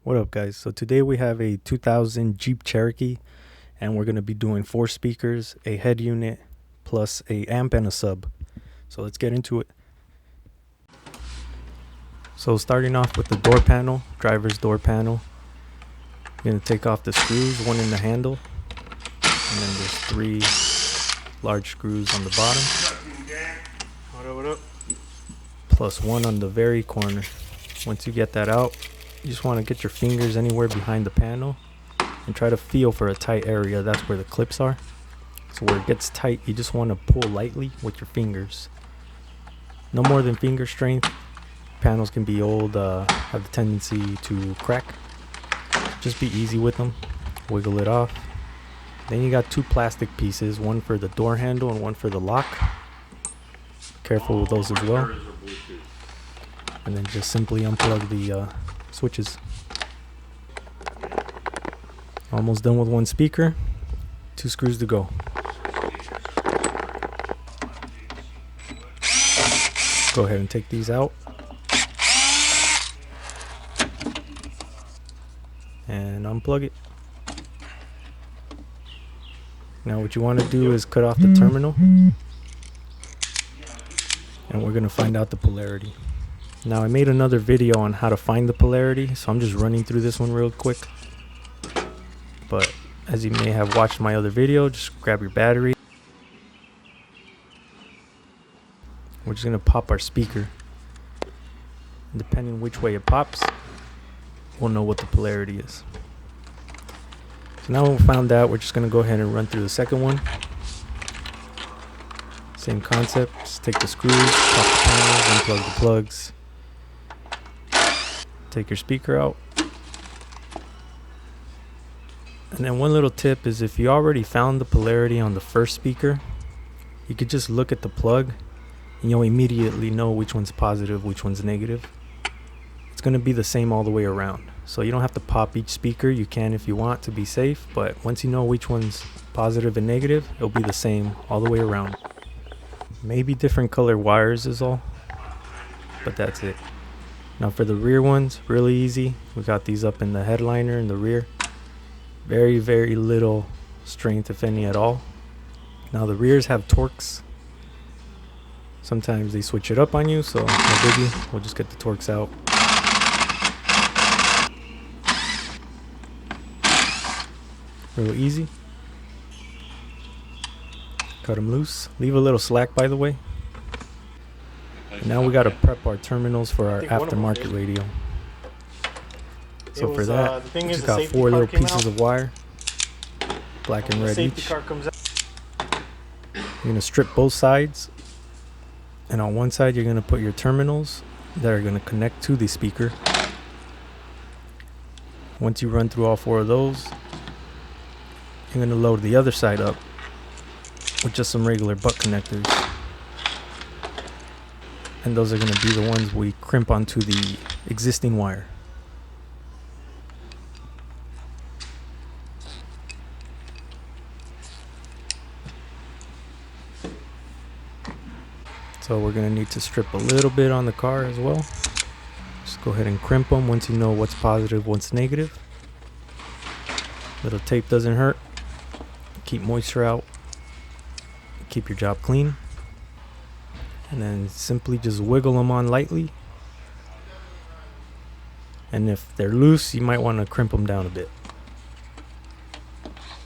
What up, guys? So today we have a 2000 Jeep Cherokee, and we're going to be doing 4 speakers, a head unit, plus a amp and a sub. So let's get into it. So starting off with the door panel, driver's door panel. I'm going to take off the screws, one in the handle, and then there's 3 large screws on the bottom. What up? Plus 1 on the very corner. Once you get that out, you just want to get your fingers anywhere behind the panel and try to feel for a tight area. That's where the clips are. So where it gets tight, you just want to pull lightly with your fingers. No more than finger strength. Panels can be old, have the tendency to crack. Just be easy with them. Wiggle it off. Then you got 2 plastic pieces, one for the door handle and one for the lock. Careful with those as well. And then just simply unplug the switches. Almost done with 1 speaker. 2 screws to go. Go ahead and take these out. And unplug it. Now what you want to do is cut off the terminal. And we're going to find out the polarity. Now I made another video on how to find the polarity, so I'm just running through this one real quick. But as you may have watched my other video, just grab your battery. We're just going to pop our speaker. And depending which way it pops, we'll know what the polarity is. So now we found that, we're just going to go ahead and run through the second one. Same concept, just take the screws, pop the panels, unplug the plugs. Take your speaker out. And then one little tip is, if you already found the polarity on the first speaker, you could just look at the plug and you'll immediately know which one's positive, which one's negative. It's going to be the same all the way around. So you don't have to pop each speaker. You can if you want to be safe, but once you know which one's positive and negative, it'll be the same all the way around. Maybe different color wires is all, but that's it. Now for the rear ones, really easy. We got these up in the headliner in the rear. Very, very little strength, if any at all. Now the rears have torques. Sometimes they switch it up on you, so no biggie. We'll just get the torques out. Real easy. Cut them loose. Leave a little slack, by the way. And now we got to prep our terminals for our aftermarket radio. So for that, we just got 4 little pieces of wire, black and red each. You're going to strip both sides. And on one side, you're going to put your terminals that are going to connect to the speaker. Once you run through all 4 of those, you're going to load the other side up with just some regular butt connectors. And those are going to be the ones we crimp onto the existing wire. So we're going to need to strip a little bit on the car as well. Just go ahead and crimp them once you know what's positive, what's negative. Little tape doesn't hurt. Keep moisture out. Keep your job clean. And then simply just wiggle them on lightly. And if they're loose, you might want to crimp them down a bit.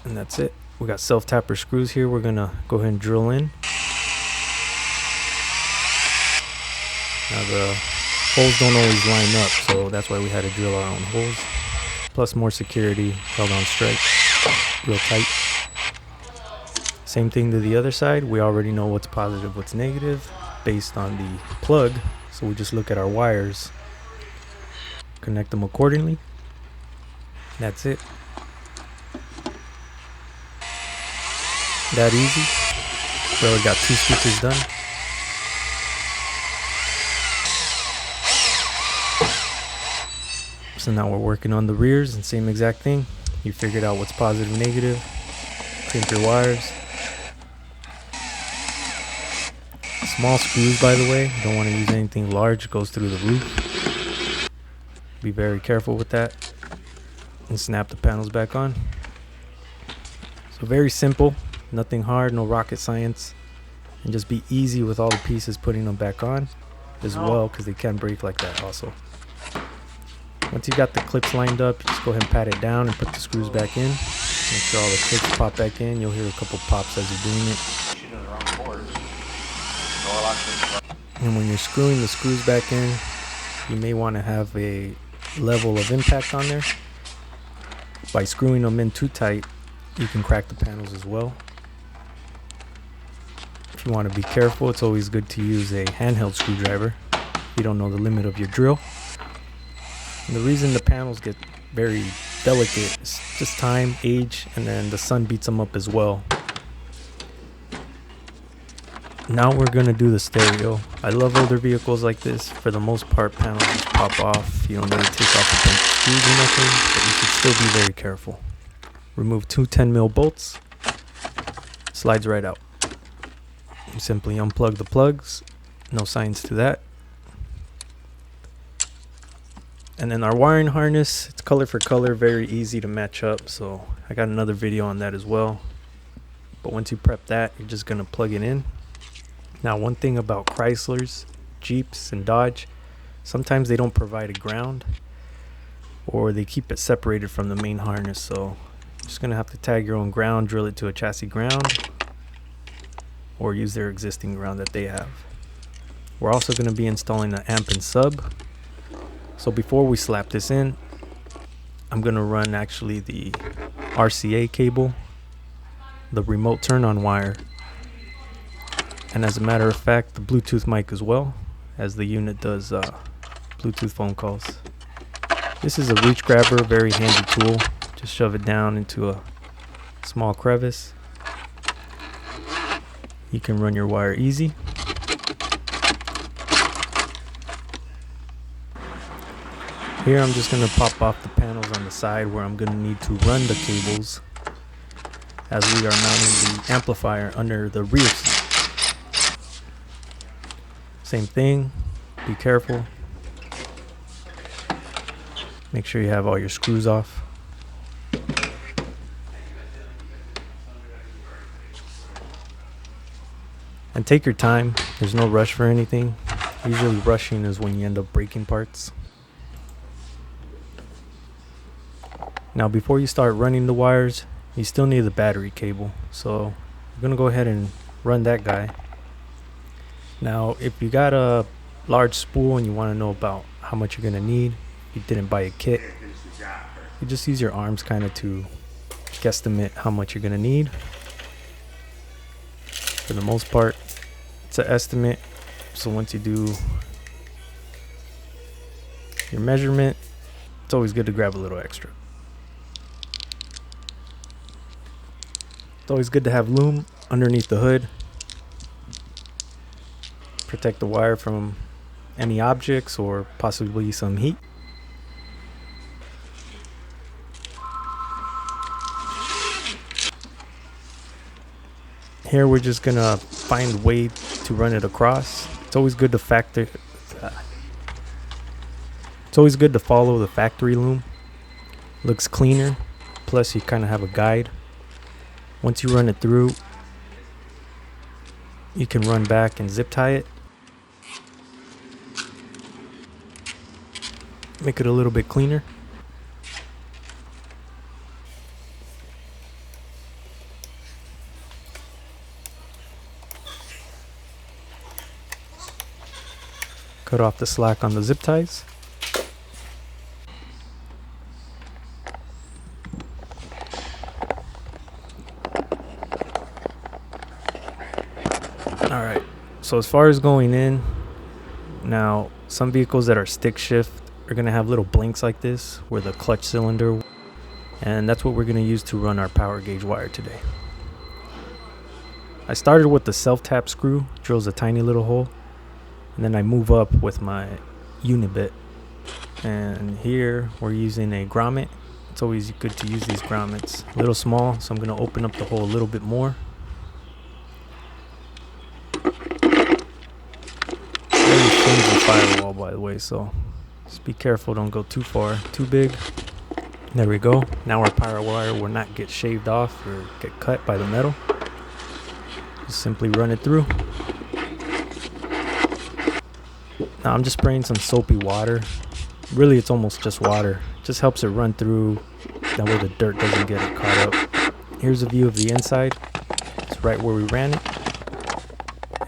And that's it. We got self-tapper screws here. We're going to go ahead and drill in. Now the holes don't always line up, so that's why we had to drill our own holes. Plus more security, held on straight, real tight. Same thing to the other side. We already know what's positive, what's negative based on the plug, so we just look at our wires, connect them accordingly. That's it. That easy. We already got 2 speakers done. So now we're working on the rears, and same exact thing. You figured out what's positive, negative. Crimp your wires. Small screws, by the way. Don't want to use anything large. It goes through the roof. Be very careful with that. and snap the panels back on. So very simple, nothing hard, no rocket science, and just be easy with all the pieces putting them back on as well, because they can break like that also. Once you got the clips lined up, you just go ahead and pat it down and put the screws back in. Make sure all the clips pop back in. You'll hear a couple pops as you're doing it. And when you're screwing the screws back in, you may want to have a level of impact on there. By screwing them in too tight, you can crack the panels as well. If you want to be careful, it's always good to use a handheld screwdriver if you don't know the limit of your drill. And the reason the panels get very delicate is just time, age, and then the sun beats them up as well. Now we're going to do the stereo. I love older vehicles like this. For the most part, panels just pop off. You don't really take off a bunch of screws or nothing, but you should still be very careful. Remove two 10mm bolts. Slides right out. You simply unplug the plugs. No science to that. And then our wiring harness, it's color for color, very easy to match up. So I got another video on that as well. But once you prep that, you're just going to plug it in. Now, one thing about Chryslers, Jeeps, and Dodge, sometimes they don't provide a ground, or they keep it separated from the main harness. So you're just going to have to tag your own ground, drill it to a chassis ground, or use their existing ground that they have. We're also going to be installing an amp and sub. So before we slap this in, I'm going to run actually the RCA cable, the remote turn on wire, and as a matter of fact, the Bluetooth mic as well, as the unit does Bluetooth phone calls. This is a reach grabber, very handy tool. Just shove it down into a small crevice. You can run your wire easy. Here I'm just going to pop off the panels on the side where I'm going to need to run the cables, as we are mounting the amplifier under the rear seat. Same thing, be careful. Make sure you have all your screws off. And take your time, there's no rush for anything. Usually rushing is when you end up breaking parts. Now before you start running the wires, you still need the battery cable. So I'm gonna go ahead and run that guy. Now if you got a large spool and you want to know about how much you're gonna need, you didn't buy a kit, you just use your arms kind of to guesstimate how much you're gonna need. For the most part, it's an estimate. So once you do your measurement, it's always good to grab a little extra. It's always good to have loom underneath the hood. Protect the wire from any objects or possibly some heat. Here we're just gonna find a way to run it across. It's always good to follow the factory loom. Looks cleaner, plus you kind of have a guide. Once you run it through, you can run back and zip tie it. Make it a little bit cleaner. Cut off the slack on the zip ties. Alright, so as far as going in, now some vehicles that are stick shift are going to have little blinks like this where the clutch cylinder, and that's what we're going to use to run our power gauge wire today. I started with the self-tap screw, drills a tiny little hole, and then I move up with my unibit. And here we're using a grommet. It's always good to use these grommets. A little small, so I'm going to open up the hole a little bit more. Very flimsy firewall, by the way, so just be careful, don't go too far, too big. There we go. Now our power wire will not get shaved off or get cut by the metal. Just simply run it through. Now I'm just spraying some soapy water. Really, it's almost just water. Just helps it run through. That way the dirt doesn't get it caught up. Here's a view of the inside. It's right where we ran it.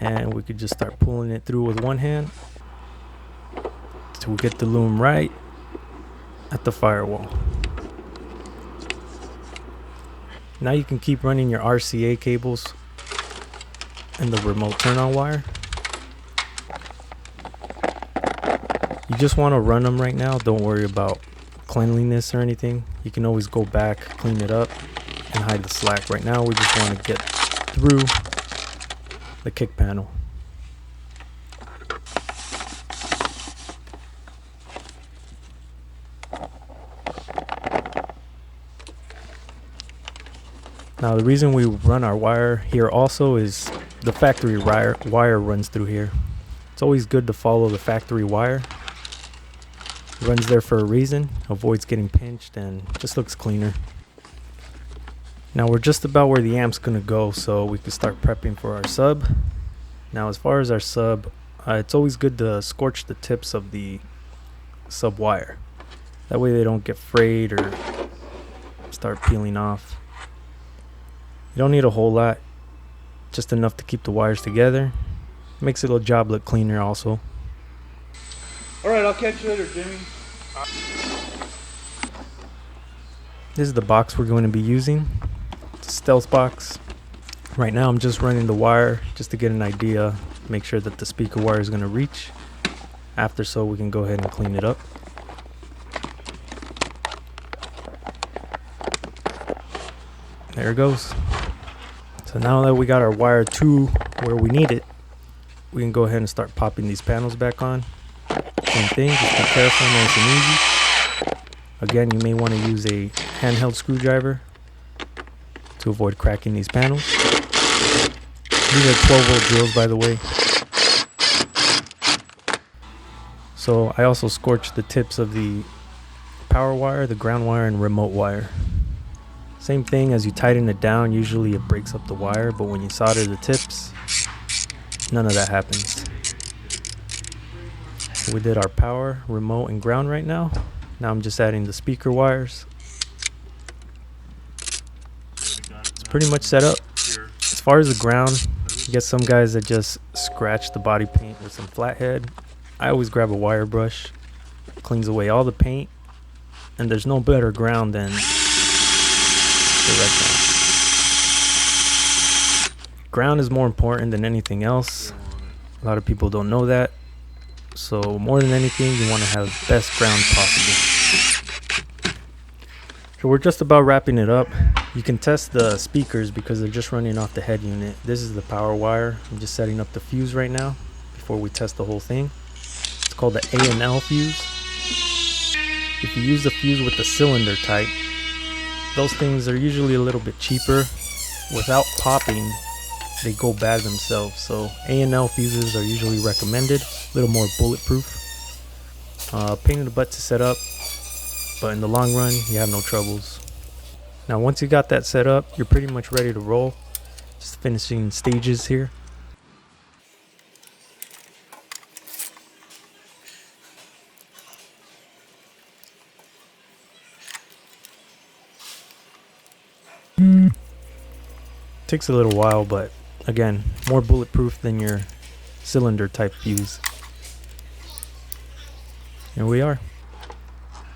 And we could just start pulling it through with one hand to get the loom right at the firewall. Now you can keep running your RCA cables and the remote turn on wire. You just want to run them right now. Don't worry about cleanliness or anything. You can always go back, clean it up, and hide the slack. Right now we just want to get through the kick panel. Now the reason we run our wire here also is the factory wire runs through here. It's always good to follow the factory wire. It runs there for a reason, avoids getting pinched, and just looks cleaner. Now we're just about where the amp's gonna go, so we can start prepping for our sub. Now as far as our sub, it's always good to scorch the tips of the sub wire. That way they don't get frayed or start peeling off. You don't need a whole lot, just enough to keep the wires together. Makes the job look cleaner also. Alright, I'll catch you later, Jimmy. This is the box we're going to be using. It's a stealth box. Right now I'm just running the wire just to get an idea, make sure that the speaker wire is going to reach. After so we can go ahead and clean it up. There it goes. So now that we got our wire to where we need it, we can go ahead and start popping these panels back on. Same thing, just be careful, nice and easy. Again, you may want to use a handheld screwdriver to avoid cracking these panels. These are 12-volt drills, by the way. So I also scorched the tips of the power wire, the ground wire, and remote wire. Same thing, as you tighten it down, usually it breaks up the wire, but when you solder the tips, none of that happens. So we did our power, remote, and ground right now. Now I'm just adding the speaker wires. It's pretty much set up. As far as the ground, you get some guys that just scratch the body paint with some flathead. I always grab a wire brush, cleans away all the paint, and there's no better ground than the red ground. Ground is more important than anything else. A lot of people don't know that. So more than anything, you want to have best ground possible. So we're just about wrapping it up. You can test the speakers because they're just running off the head unit. This is the power wire. I'm just setting up the fuse right now before we test the whole thing. It's called the A&L fuse. If you use the fuse with the cylinder type, those things are usually a little bit cheaper. Without popping, they go bad themselves. So A&L fuses are usually recommended, a little more bulletproof. Pain in the butt to set up, but in the long run, you have no troubles. Now once you got that set up, you're pretty much ready to roll. Just finishing stages here. Takes a little while, but again, more bulletproof than your cylinder type fuse. Here we are.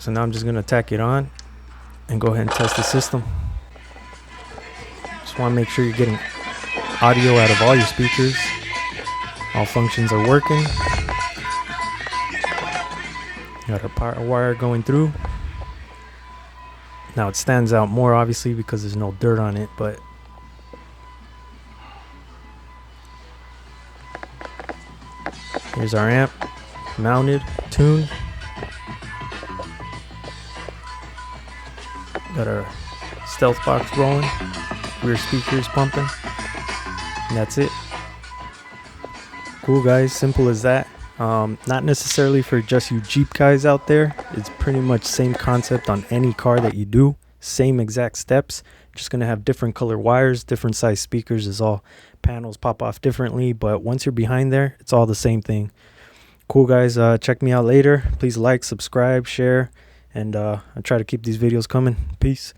So now I'm just gonna tack it on and go ahead and test the system. Just want to make sure you're getting audio out of all your speakers. All functions are working. Got our power wire going through. Now it stands out more obviously because there's no dirt on it, but here's our amp, mounted, tuned. Got our stealth box rolling, rear speakers pumping, and that's it. Cool guys, simple as that. Not necessarily for just you Jeep guys out there. It's pretty much same concept on any car that you do. Same exact steps. Just going to have different color wires, different size speakers, as all panels pop off differently. But once you're behind there, it's all the same thing. Cool, guys. Check me out later. Please like, subscribe, share, and I'll try to keep these videos coming. Peace.